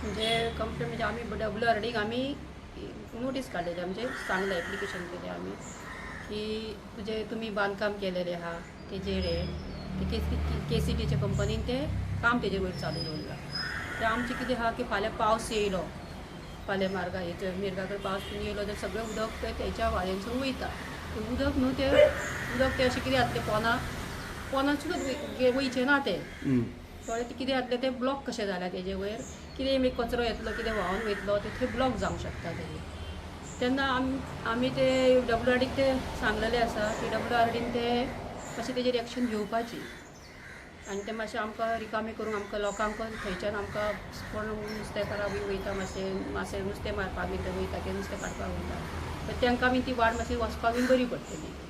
म्हणजे कंप्लेंट म्हणजे आम्ही WRDक आम्ही नोटीस काढलेली म्हणजे सांगलं ॲप्लिकेशन केले आम्ही की तुम्ही बांधकाम केलेले आहा तेजेर ते KCTच्या कंपनीन ते काम तेजे वयर चालू दवरला ते आमचे कितें आहा की फाल्यां पावस येयलो फाल्यां मिरगाकडे पावस येयलो जाल्यार सगळें उदक तेच्या वाऱ्यांसून वयता उदक न्हू ते उदक ते अशें कितें जाता ते पोनाक सुद्दां वयचें ना ते थोडे कितें जातलें ते ब्लॉक कशें जाल्या तेजे वयर कितें मागीर कचरो येतलो कितें व्हांवन वयतलो ते थंय ब्लॉक जावंक शकता तेजे तेन्ना आमी ते WRDक ते सांगलेले आसा की WRDन ते मातशें तेजेर एक्शन घेवपाची आनी ते मातशें आमकां रिकामें करूंक आमकां लोकांक थंयच्यान आमकां कोण नुस्तेंकारां बी वयता मातशें नुस्तें मारपाक बी वयता किंवां नुस्तें काडपाक वयता तर तांकां बी ती वाट मातशी वचपाक बी बरी पडटली